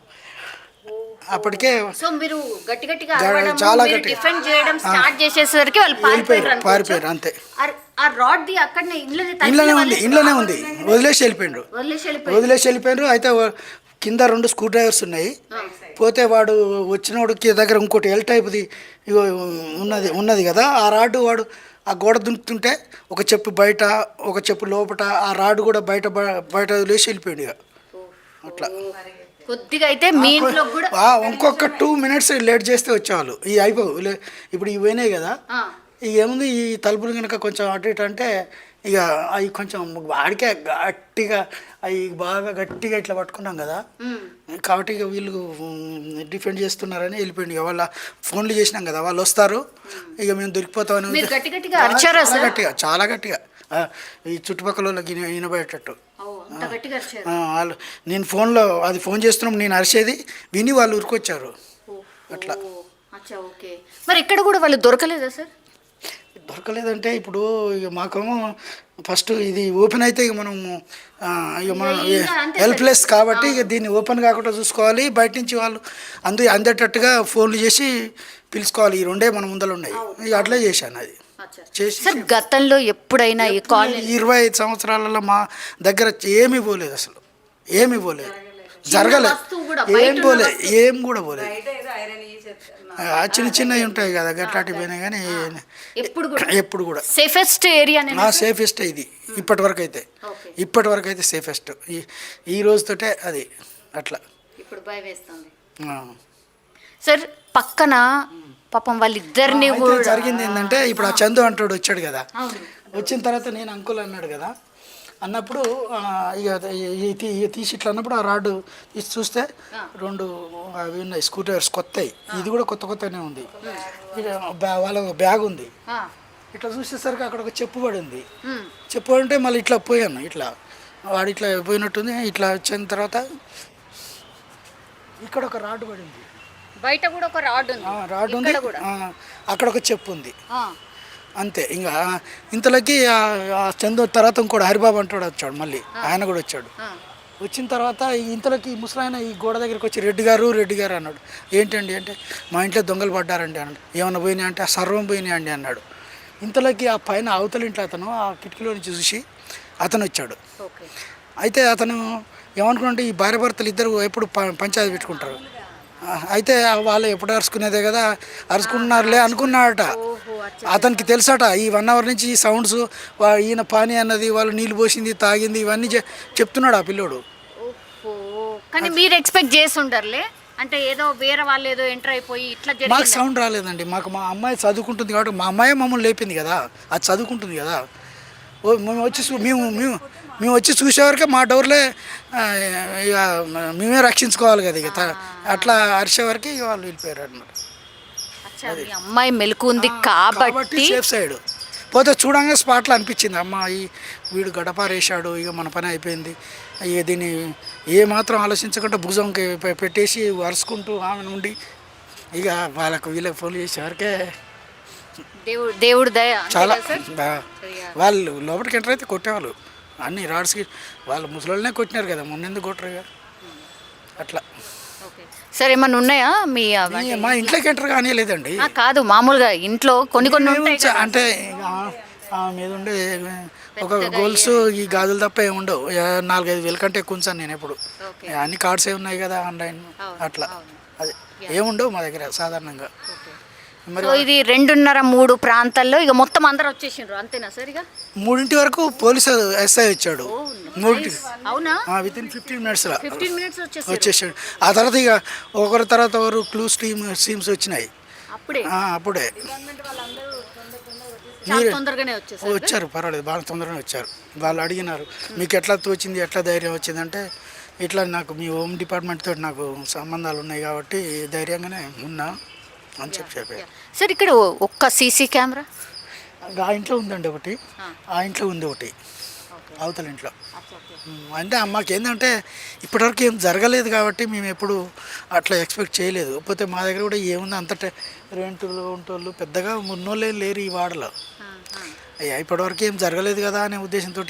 అప్పటికే చాలా గట్టిగా డిఫెండ్ చేయడం స్టార్ట్ చేసేసరికి వాళ్ళు పారిపోయారు అంతే. ఆ రాడ్ ది అక్కడనే ఇంట్లోనే ఉంది వదిలేసి వెళ్ళిపోయారు. అయితే కింద 2 స్క్రూ డ్రైవర్స్ ఉన్నాయి. పోతే వాడు వచ్చినోడికి దగ్గర ఇంకోటి ఎల్ టైప్ది ఉన్నది కదా, ఆ రాడ్ వాడు ఆ గోడ దుంకుతుంటే ఒక చెప్పు బయట ఒక చెప్పు లోపల, ఆ రాడ్ కూడా బయట వదిలేసి వెళ్ళిపోయాడు. ఇక అట్లా కొద్దిగా అయితే మీ ఇంట్లో కూడా ఇంకొక 2 minutes లేట్ చేస్తే వచ్చేవాళ్ళు. ఈ అయిపోవు ఇప్పుడు ఇవి పోయినాయి కదా. ఇక ఏముంది, ఈ తలుపులు కనుక కొంచెం అటు ఇటు అంటే ఇక అవి కొంచెం వాడికే గట్టిగా అవి బాగా గట్టిగా ఇట్లా పట్టుకున్నాం కదా, కాబట్టి ఇక వీళ్ళు డిఫెండ్ చేస్తున్నారని వెళ్ళిపోయింది. ఇక వాళ్ళ ఫోన్లు చేసినాం కదా, వాళ్ళు వస్తారు, ఇక మేము దొరికిపోతామని గట్టిగా చాలా గట్టిగా ఈ చుట్టుపక్కల వాళ్ళకి వినబడేటట్టు వాళ్ళు. నేను ఫోన్లో అది ఫోన్ చేస్తున్నాం, నేను అరిచేది విని వాళ్ళు ఉరికొచ్చారు అట్లా. మరి ఇక్కడ కూడా వాళ్ళు దొరకలేదా సార్? దొరకలేదంటే ఇప్పుడు ఇక మాకేమో ఫస్ట్ ఇది ఓపెన్ అయితే ఇక మనము ఇక మనం హెల్ప్లెస్ కాబట్టి ఇక దీన్ని ఓపెన్ కాకుండా చూసుకోవాలి. బయట నుంచి వాళ్ళు అందేటట్టుగా ఫోన్లు చేసి పిలుచుకోవాలి. ఈ 2 మన ముందర ఉన్నాయి. ఇక అట్లే చేశాను. అది చేసి గతంలో ఎప్పుడైనా 25 సంవత్సరాలలో మా దగ్గర ఏమీ పోలేదు, అసలు ఏమీ పోలేదు, జరగలేదు, ఏం కూడా పోలేదు. చిన్నవి ఉంటాయి కదా గట్లాంటివి పోయినాయి, కానీ ఎప్పుడు కూడా సేఫెస్ట్ ఏరియా సేఫెస్ట్ ఇది ఇప్పటి వరకు అయితే సేఫెస్ట్. ఈ రోజుతోటే అది అట్లా. ఇప్పుడు భయం వేస్తుంది సార్. పక్కన పాపం వాళ్ళిద్దరిని జరిగింది ఏంటంటే, ఇప్పుడు ఆ చందు అంటాడు వచ్చాడు కదా, వచ్చిన తర్వాత నేను అంకుల్ అన్నాడు కదా, అన్నప్పుడు ఇక తీసి ఇట్లా అన్నప్పుడు ఆ రాడ్ తీసి చూస్తే 2 అవి ఉన్నాయి స్క్రూ డ్రైవర్స్ కొత్తవి. ఇది కూడా కొత్తనే ఉంది. ఇక వాళ్ళ బ్యాగ్ ఉంది. ఇట్లా చూసేసరికి అక్కడ ఒక చెప్పు పడి ఉంది. చెప్పు పడి ఉంటే మళ్ళీ ఇట్లా పోయాను, ఇట్లా వాడు ఇట్లా పోయినట్టుంది. ఇట్లా వచ్చిన తర్వాత ఇక్కడ ఒక రాడ్ పడింది, బయట కూడా ఒక రాడ్ ఉంది, అక్కడ ఒక చెప్పు ఉంది అంతే. ఇంకా ఇంతలోకి చందు తర్వాత ఇంకోటి హరిబాబు అంటాడు వచ్చాడు, మళ్ళీ ఆయన కూడా వచ్చాడు. వచ్చిన తర్వాత ఇంతలోకి ముసలాయన ఈ గోడ దగ్గరికి వచ్చి రెడ్డి గారు అన్నాడు. ఏంటండి అంటే, మా ఇంట్లో దొంగలు పడ్డారండి అన్నాడు. ఏమన్నా పోయినాయి అంటే, సర్వం పోయినాయి అండి అన్నాడు. ఇంతలోకి ఆ పైన అవతల ఇంట్లో అతను ఆ కిటికీలో నుంచి చూసి అతను వచ్చాడు. అయితే అతను ఏమనుకున్నాడంటే, ఈ భార్య భర్తలు ఇద్దరు ఎప్పుడు పంచాయతీ పెట్టుకుంటారు, అయితే వాళ్ళు ఎప్పుడు అరుచుకునేదే కదా, అరుచుకుంటున్నారులే అనుకున్నాడట. అతనికి తెలుసట ఈ 1 hour నుంచి ఈ సౌండ్స్, ఈయన పానీ అన్నది, వాళ్ళు నీళ్ళు పోసింది తాగింది ఇవన్నీ చెప్తున్నాడు ఆ పిల్లోడు. కానీ మీరు ఎక్స్పెక్ట్ చేసి ఉంటారులే, అంటే ఏదో వేరే వాళ్ళు ఏదో ఎంటర్ అయిపోయి ఇట్లా మాకు సౌండ్ రాలేదండి. మాకు మా అమ్మాయి చదువుకుంటుంది కాబట్టి, మా అమ్మాయి మమ్మల్ని లేపింది కదా, అది చదువుకుంటుంది కదా. మేము వచ్చి చూసేవరకే మా డోర్లే ఇక మేమే రక్షించుకోవాలి కదా. ఇక అట్లా అరిసే వరకు ఇక వాళ్ళు వెళ్ళిపోయారు అన్నమాట. అమ్మాయి మెలకు ఉంది కాబట్టి సేఫ్ సైడ్. పోతే చూడంగా స్పాట్లో అనిపించింది, అమ్మాయి వీడు గడపారేసాడు, ఇక మన పని అయిపోయింది. ఇక దీన్ని ఏమాత్రం ఆలోచించకుండా భుజంకి పెట్టేసి అరుచుకుంటూ ఆమె నుండి ఇక వీళ్ళకి ఫోన్ చేసేవరకే దేవుడు దయ. చాలా వాళ్ళు లోపలికి ఎంటర్ అయితే కొట్టేవాళ్ళు, అన్ని రాడ్స్కి వాళ్ళ ముసలోళ్ళనే కొట్టినారు కదా, మొన్న ఎందుకు కొట్టరు. అట్లా సార్ ఏమన్నా ఉన్నాయా మీ మా ఇంట్లోకి ఎంటర్ కానీ లేదండి. కాదు మామూలుగా ఇంట్లో కొన్ని ఉంటాయి కదా. అంటే మీద ఉండే ఒక గోల్స్ ఈ గాజులు తప్ప ఏముండవు. 4-5 వేల కంటే ఎక్కువ ఉంచాను నేను ఎప్పుడు. అన్ని కార్డ్స్ ఏ ఉన్నాయి కదా ఆన్లైన్ అట్లా. అది ఏముండవు మా దగ్గర సాధారణంగా. సో ఇది 2:30-3 ప్రాంతాల్లో ఇక మొత్తం అందరు వచ్చేసిండ్రు అంతేనా సార్? ఇక 3 వరకు పోలీసు ఎస్ఐ వచ్చాడు. 3 అవునా? వితిన్ 15 మినిట్స్లో 15 మినిట్స్ వచ్చేసాడు. ఆ తర్వాత ఇక ఒకరి తర్వాత ఒకరు క్లూస్ టీమ్స్ వచ్చినాయి. అప్పుడే అప్పుడే తొందరగానే వచ్చారు. పర్వాలేదు, బాగా తొందరగానే వచ్చారు. వాళ్ళు అడిగినారు మీకు ఎట్లా తోచింది, ఎట్లా ధైర్యం వచ్చిందంటే ఇట్లా నాకు మీ హోమ్ డిపార్ట్మెంట్ తోటి నాకు సంబంధాలు ఉన్నాయి కాబట్టి ధైర్యంగానే ఉన్నా అని చెప్పారు. సార్ ఇక్కడ ఒక్క సీసీ కెమెరా ఆ ఇంట్లో ఉందండి ఒకటి, ఆ ఇంట్లో ఉంది ఒకటి, అవతల ఇంట్లో. అంటే మాకేంటంటే ఇప్పటివరకు ఏం జరగలేదు కాబట్టి మేము ఎప్పుడు అట్లా ఎక్స్పెక్ట్ చేయలేదు. కాకపోతే మా దగ్గర కూడా ఏముంది అంత రెంటులు ఉంటోళ్ళు పెద్దగా ఉన్నోళ్ళే లేరు ఈ వాడలో. ఇప్పటివరకు ఏం జరగలేదు కదా అనే ఉద్దేశంతో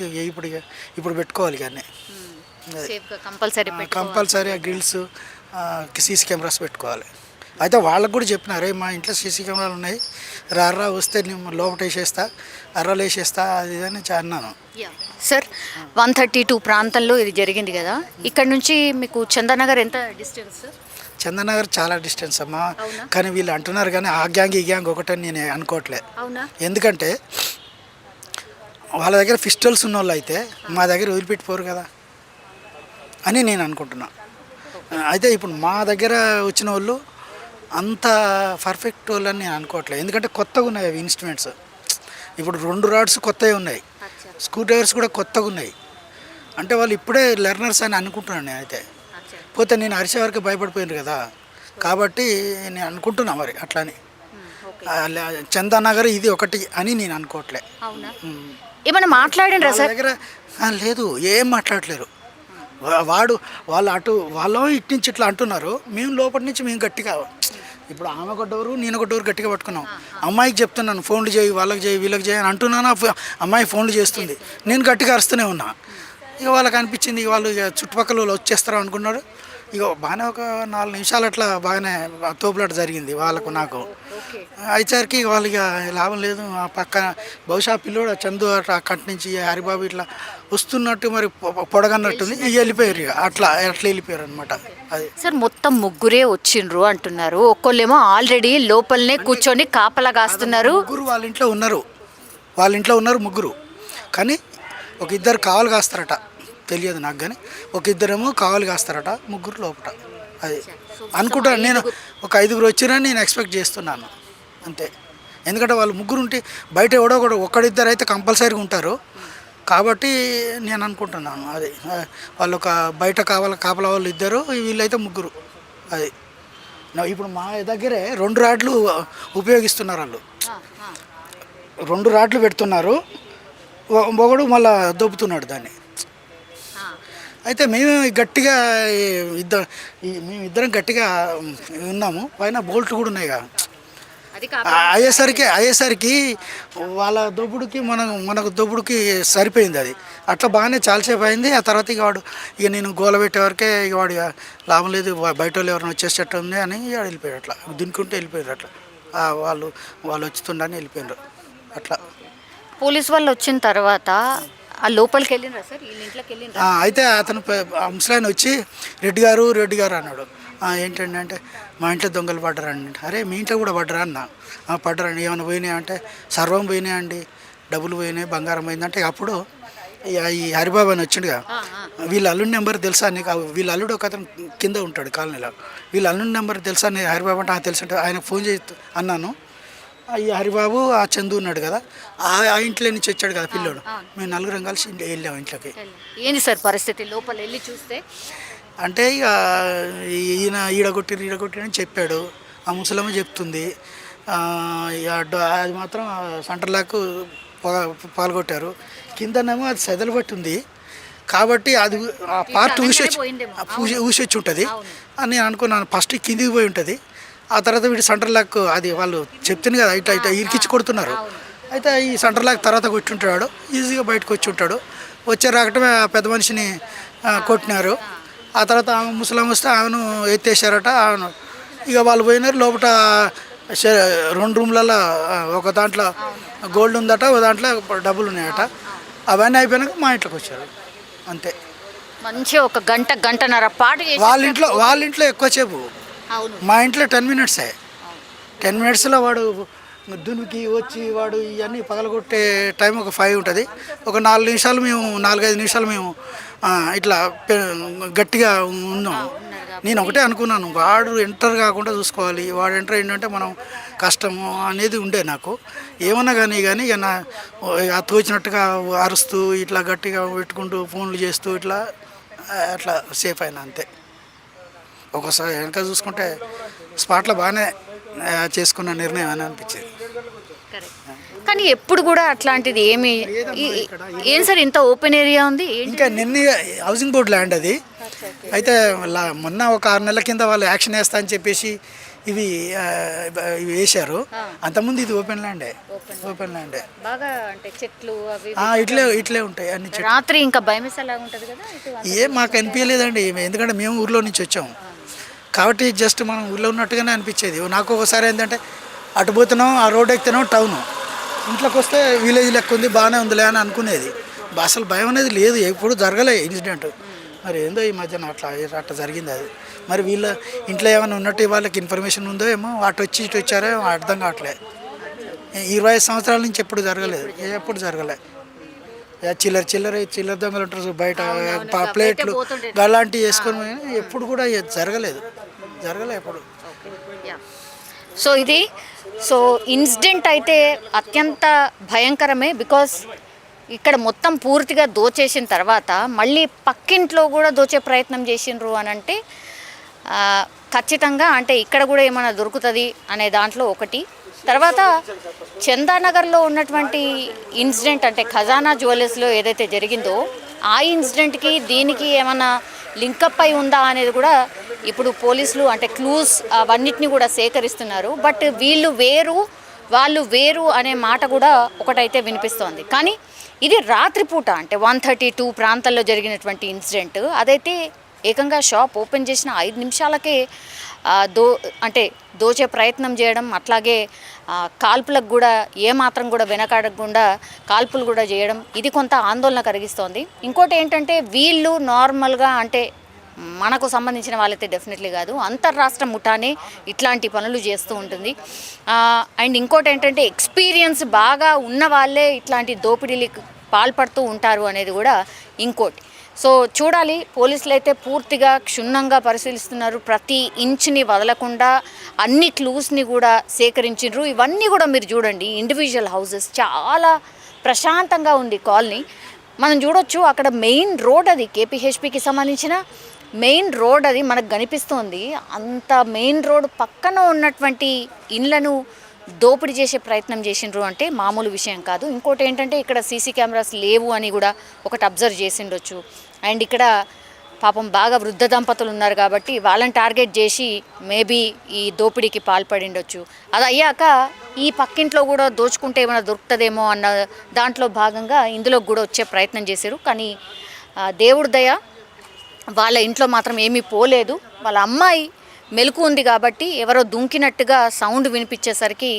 ఇప్పుడు పెట్టుకోవాలి కానీ కంపల్సరీ ఆ గ్రిల్స్ సీసీ కెమెరాస్ పెట్టుకోవాలి. అయితే వాళ్ళకు కూడా చెప్పినారే మా ఇంట్లో సీసీ కెమెరాలు ఉన్నాయి, రారా వస్తే నేను లోపల వేసేస్తా, అర్రలు వేసేస్తా, అది అని అన్నాను. సార్ 132 ప్రాంతంలో ఇది జరిగింది కదా, ఇక్కడ నుంచి మీకు చందానగర్ ఎంత డిస్టెన్స్? చందానగర్ చాలా డిస్టెన్స్ అమ్మా. కానీ వీళ్ళు అంటున్నారు కానీ ఆ గ్యాంగ్ ఈ గ్యాంగ్ ఒకటని నేను అనుకోవట్లేదు. ఎందుకంటే వాళ్ళ దగ్గర పిస్టల్స్ ఉన్న వాళ్ళు అయితే మా దగ్గర వదిలిపెట్టిపోరు కదా అని నేను అనుకుంటున్నా. అయితే ఇప్పుడు మా దగ్గర వచ్చిన వాళ్ళు అంత పర్ఫెక్ట్ వాళ్ళని నేను అనుకోవట్లేదు. ఎందుకంటే కొత్తగా ఉన్నాయి అవి ఇన్స్ట్రుమెంట్స్. ఇప్పుడు 2 రాడ్స్ కొత్తవి ఉన్నాయి, స్క్రూ డ్రైవర్స్ కూడా కొత్తగా ఉన్నాయి. అంటే వాళ్ళు ఇప్పుడే లెర్నర్స్ అని అనుకుంటున్నాను నేను. అయితే పోతే నేను అరిసే వరకు భయపడిపోయాను కదా, కాబట్టి నేను అనుకుంటున్నా మరి అట్లని. చందానగర్ ఇది ఒకటి అని నేను అనుకోవట్లే. ఏమన్నా మాట్లాడండి సార్ దగ్గర? లేదు, ఏం మాట్లాడలేరు. వాళ్ళు ఇటు నుంచి ఇట్లా అంటున్నారు, మేము లోపటి నుంచి మేము గట్టిగా ఇప్పుడు ఆమె ఒక డోరు నేను ఒక డోరు గట్టిగా పట్టుకున్నాం. అమ్మాయికి చెప్తున్నాను ఫోన్లు చేయి, వాళ్ళకి చేయి, వీళ్ళకి చేయి అని అంటున్నాను. అమ్మాయి ఫోన్లు చేస్తుంది, నేను గట్టిగా అరుస్తూనే ఉన్నా. ఇక వాళ్ళకి అనిపించింది ఇక వాళ్ళు ఇక చుట్టుపక్కల వాళ్ళు వచ్చేస్తారు అనుకున్నాడు. ఇక బాగానే ఒక 4 నిమిషాలు అట్లా బాగానే తోపులాట జరిగింది వాళ్ళకు నాకు. అయిసరికి వాళ్ళు ఇక లాభం లేదు. ఆ పక్కన బహుశా పిల్లోడు చందు అక్కడి నుంచి హరిబాబు ఇట్లా వస్తున్నట్టు మరి పొడగన్నట్టుంది, ఇక వెళ్ళిపోయారు. ఇక అట్లా వెళ్ళిపోయారు అనమాట. అది సార్ మొత్తం 3 వచ్చిండ్రు అంటున్నారు. ఒక్కళ్ళేమో ఆల్రెడీ లోపలనే కూర్చొని కాపలా కాస్తున్నారు. 3 వాళ్ళ ఇంట్లో ఉన్నారు, 3 కానీ ఒక 2 కావాలి కాస్తారట, తెలియదు నాకు. కానీ ఒక 2 కావాలి కాస్తారట, 3 లోపల. అది అనుకుంటాను నేను. ఒక 5 వచ్చిరని నేను ఎక్స్పెక్ట్ చేస్తున్నాను అంతే. ఎందుకంటే వాళ్ళు 3 ఉంటే బయట ఎవడో కూడా 1-2 అయితే కంపల్సరీగా ఉంటారు కాబట్టి నేను అనుకుంటున్నాను. అది వాళ్ళు ఒక బయట కాపలా వాళ్ళు 2, వీళ్ళైతే 3. అది ఇప్పుడు మా దగ్గరే 2 రాడ్లు ఉపయోగిస్తున్నారు. వాళ్ళు 2 రాడ్లు పెడుతున్నారు, ఒకడు మళ్ళీ దొబ్బుతున్నాడు దాన్ని. అయితే మేము గట్టిగా మేమిద్దరం గట్టిగా ఉన్నాము. పైన బోల్ట్లు కూడా ఉన్నాయి కదా. అయ్యేసరికి వాళ్ళ దొబ్బుడికి మనకు దొబ్బుడికి సరిపోయింది. అది అట్లా బాగానే చాలాసేపు అయింది. ఆ తర్వాత ఇక నేను గోల పెట్టే వరకే ఇక వాడు లాభం లేదు, బయట వాళ్ళు ఎవరైనా వచ్చేసేటట్టు ఉంది అని వెళ్ళిపోయారు. అట్లా దినుకుంటూ వెళ్ళిపోయారు. అట్లా వాళ్ళు వచ్చుతుండని వెళ్ళిపోయారు. అట్లా పోలీస్ వాళ్ళు వచ్చిన తర్వాత ఆ లోపలికి వెళ్ళినరా సార్? ఇంట్లోకి వెళ్ళినరా? అయితే అతను ముసలాయన వచ్చి రెడ్డి గారు అన్నాడు. ఏంటండి అంటే మా ఇంట్లో దొంగలు పడ్డారండి. అరే మీ ఇంట్లో కూడా పడ్డరా అన్న? పడ్డరండి. ఏమైనా పోయినాయి అంటే సర్వం పోయినాయి అండి, డబ్బులు పోయినాయి, బంగారం పోయిందంటే అప్పుడు ఈ హరిబాబు అని వచ్చిండుగా, వీళ్ళ అల్లుడి నెంబర్ తెలుసా నీకు? వీళ్ళ అల్లుడు ఒక అతను కింద ఉంటాడు కాలనీలో. వీళ్ళ అల్లుడి నెంబర్ తెలుసా నీకు? హరిబాబు అంటే తెలుసు అంటే ఆయన ఫోన్ చేసి అన్నాను. ఈ హరిబాబు ఆ చందు ఉన్నాడు కదా, ఆ ఇంట్లో నుంచి వచ్చాడు కదా పిల్లోడు. మేము 4 కలిసి వెళ్ళాము ఇంట్లోకి. ఏంది సార్ పరిస్థితి? లోపల వెళ్ళి చూస్తే అంటే ఇక ఈయన ఈడగొట్టిరని చెప్పాడు. ఆ ముసలమ్మ చెప్తుంది. అది మాత్రం సెంటర్ లాక్ పాల్గొట్టారు. కిందనేమో అది సెదలు పట్టి ఉంది కాబట్టి అది ఆ పార్ట్ ఊసొచ్చి ఉంటుంది అని నేను అనుకున్నాను. ఫస్ట్ కిందికి పోయి ఉంటుంది, ఆ తర్వాత వీడు సెంటర్ లాక్ అది వాళ్ళు చెప్తుంది కదా ఇట్లా ఇరికిచ్చి కొడుతున్నారు. అయితే ఈ సెంటర్ లాక్ తర్వాత కొట్టి ఉంటాడు, ఈజీగా బయటకు వచ్చి ఉంటాడు. వచ్చే రాకటమే ఆ పెద్ద మనిషిని కొట్టినారు. ఆ తర్వాత ఆమె ముసలాం వస్తే ఆమెను ఎత్తేసారట. ఆమెను ఇక వాళ్ళు పోయినారు. లోపల 2 రూమ్లలో ఒక దాంట్లో గోల్డ్ ఉందట, ఒక దాంట్లో డబ్బులు ఉన్నాయట. అవన్నీ అయిపోయినాక మా ఇంట్లోకి వచ్చారు అంతే. మంచిగా ఒక గంటన్నర పాటు చేసి వాళ్ళ ఇంట్లో ఎక్కువసేపు, అవును మా ఇంట్లో 10 మినిట్సే. 10 మినిట్స్లో వాడు దునికి వచ్చి వాడు ఇవన్నీ పగలగొట్టే టైం ఒక 5 ఉంటుంది. ఒక 4-5 నిమిషాలు మేము ఇట్లా గట్టిగా ఉన్నాం. నేను ఒకటే అనుకున్నాను, వాడు ఎంటర్ కాకుండా చూసుకోవాలి. వాడు ఎంటర్ అయిందంటే మనం కష్టము అనేది ఉండే నాకు. ఏమన్నా కానీ ఇక నా తోచినట్టుగా అరుస్తూ ఇట్లా గట్టిగా పెట్టుకుంటూ ఫోన్లు చేస్తూ అట్లా సేఫ్ అయినా అంతే. ఒకసారి వెనక చూసుకుంటే స్పాట్లో బాగానే చేసుకున్న నిర్ణయం అని అనిపించేది. కానీ ఎప్పుడు కూడా అట్లాంటిది ఏం సార్ ఇంత ఓపెన్ ఏరియా ఉంది? ఇంకా నిన్న హౌసింగ్ బోర్డు ల్యాండ్ అది. అయితే మొన్న ఒక 6 నెలల కింద వాళ్ళు యాక్షన్ వేస్తా అని చెప్పేసి ఇవి వేశారు. అంతకుముందు ఇది ఓపెన్ ల్యాండే. బాగా అంటే చెట్లు అవి ఇట్లే ఉంటాయి అన్ని చెట్లు. రాత్రి ఇంకా భయమేసేలాగా ఉంటుంది కదా? ఏం మాకు అనిపించలేదండి, ఎందుకంటే మేము ఊర్లో నుంచి వచ్చాము కాబట్టి జస్ట్ మనం ఊర్లో ఉన్నట్టుగానే అనిపించేది. నాకు ఒకసారి ఏంటంటే అటు పోతున్నాం, ఆ రోడ్ ఎక్కుతున్నాం, టౌను, ఇంట్లోకి వస్తే విలేజ్ లెక్క ఉంది, బాగానే ఉందిలే అని అనుకునేది. అసలు భయం అనేది లేదు, ఎప్పుడు జరగలే ఇన్సిడెంట్. మరి ఏందో ఈ మధ్యన అట్లా జరిగింది అది. మరి వీళ్ళ ఇంట్లో ఏమైనా ఉన్నట్టు వాళ్ళకి ఇన్ఫర్మేషన్ ఉందో ఏమో, అటు వచ్చారో అర్థం కావట్లేదు. 25 సంవత్సరాల నుంచి ఎప్పుడు జరగలే. చిల్లర దొంగలు ఉంటారు బయట, ప్లేట్లు అలాంటివి వేసుకొని ఎప్పుడు కూడా జరగలే ఎప్పుడు. సో ఇన్సిడెంట్ అయితే అత్యంత భయంకరమే. బికాస్ ఇక్కడ మొత్తం పూర్తిగా దోచేసిన తర్వాత మళ్ళీ పక్కింట్లో కూడా దోచే ప్రయత్నం చేసిండ్రు అని అంటే ఖచ్చితంగా అంటే ఇక్కడ కూడా ఏమైనా దొరుకుతుంది అనే దాంట్లో ఒకటి. తర్వాత చందానగర్లో ఉన్నటువంటి ఇన్సిడెంట్ అంటే ఖజానా జ్యువెలర్స్లో ఏదైతే జరిగిందో ఆ ఇన్సిడెంట్కి దీనికి ఏమైనా లింకప్ అయి ఉందా అనేది కూడా ఇప్పుడు పోలీసులు అంటే క్లూస్ అవన్నిటిని కూడా సేకరిస్తున్నారు. బట్ వాళ్ళు వేరు అనే మాట కూడా ఒకటైతే వినిపిస్తోంది. కానీ ఇది రాత్రిపూట అంటే 1:32 ప్రాంతాల్లో జరిగినటువంటి ఇన్సిడెంట్. అదైతే ఏకంగా షాప్ ఓపెన్ చేసిన 5 నిమిషాలకే దోచే ప్రయత్నం చేయడం, అట్లాగే కాల్పులకు కూడా ఏమాత్రం కూడా వెనకాడకుండా కాల్పులు కూడా చేయడం, ఇది కొంత ఆందోళన కలిగిస్తోంది. ఇంకోటి ఏంటంటే వీళ్ళు నార్మల్గా అంటే మనకు సంబంధించిన వాళ్ళైతే డెఫినెట్లీ కాదు, అంతర్రాష్ట్ర ముఠానే ఇట్లాంటి పనులు చేస్తూ ఉంటుంది. అండ్ ఇంకోటి ఏంటంటే ఎక్స్పీరియన్స్ బాగా ఉన్న వాళ్ళే ఇట్లాంటి దోపిడీలకు పాల్పడుతూ ఉంటారు అనేది కూడా ఇంకోటి. సో చూడాలి, పోలీసులు అయితే పూర్తిగా క్షుణ్ణంగా పరిశీలిస్తున్నారు. ప్రతి ఇంచుని వదలకుండా అన్ని క్లూస్ని కూడా సేకరించారు. ఇవన్నీ కూడా మీరు చూడండి, ఇండివిజువల్ హౌసెస్, చాలా ప్రశాంతంగా ఉంది కాలనీ. మనం చూడొచ్చు అక్కడ మెయిన్ రోడ్, అది కేపీహెచ్పికి సంబంధించిన మెయిన్ రోడ్ అది మనకు కనిపిస్తోంది. అంత మెయిన్ రోడ్ పక్కన ఉన్నటువంటి ఇండ్లను దోపిడీ చేసే ప్రయత్నం చేసిండ్రు అంటే మామూలు విషయం కాదు. ఇంకోటి ఏంటంటే ఇక్కడ సీసీ కెమెరాస్ లేవు అని కూడా ఒకటి అబ్జర్వ్ చేసిండొచ్చు. అండ్ ఇక్కడ పాపం బాగా వృద్ధ దంపతులు ఉన్నారు కాబట్టి వాళ్ళని టార్గెట్ చేసి మేబీ ఈ దోపిడీకి పాల్పడిండొచ్చు. అది అయ్యాక ఈ పక్కింట్లో కూడా దోచుకుంటే ఏమైనా దొరుకుతుందేమో అన్న దాంట్లో భాగంగా ఇందులోకి కూడా వచ్చే ప్రయత్నం చేశారు. కానీ దేవుడి దయ వాళ్ళ ఇంట్లో మాత్రం ఏమీ పోలేదు. వాళ్ళ అమ్మాయి మెలకు ఉంది కాబట్టి ఎవరో దుంకినట్టుగా సౌండ్ వినిపించేసరికి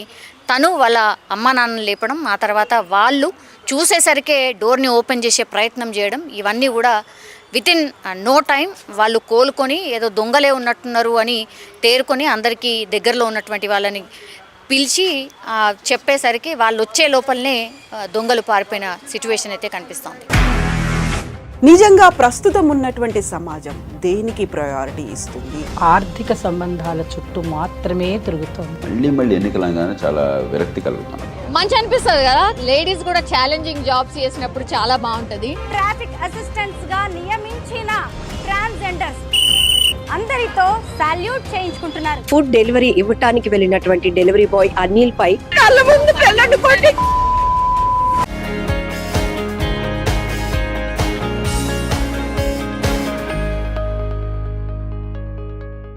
తను వాళ్ళ అమ్మ నాన్నని లేపడం, ఆ తర్వాత వాళ్ళు చూసేసరికే డోర్ని ఓపెన్ చేసే ప్రయత్నం చేయడం, ఇవన్నీ కూడా వితిన్ నో టైం వాళ్ళు కోలుకొని ఏదో దొంగలే ఉన్నట్టున్నారు అని తేరుకొని అందరికీ దగ్గరలో ఉన్నటువంటి వాళ్ళని పిలిచి చెప్పేసరికి వాళ్ళు వచ్చే లోపలనే దొంగలు పారిపోయిన సిచ్యువేషన్ అయితే కనిపిస్తోంది. నిజంగా ప్రస్తుతం ఉన్నటువంటి సమాజం దేనికి ప్రయారిటీ ఇస్తుంది? ఆర్థిక సంబంధాల చుట్టూ మాత్రమే తిరుగుతుంది. మళ్ళీ ఎన్నికలంగానే చాలా విరక్తి కలుగుతుంది. మంచి అనిపిస్తుంది కదా, లేడీస్ కూడా ఛాలెంజింగ్ జాబ్స్ చేసినప్పుడు చాలా బాగుంటది. ట్రాఫిక్ అసిస్టెంట్స్ గా నియమించిన ట్రాన్స్జెండర్స్ అందరితో సాల్యూట్ చేయించుకుంటున్నారు. ఫుడ్ డెలివరీ ఇవ్వటానికి వెళ్ళినటువంటి డెలివరీ బాయ్ అనిల్ పై కళ్ళ ముందు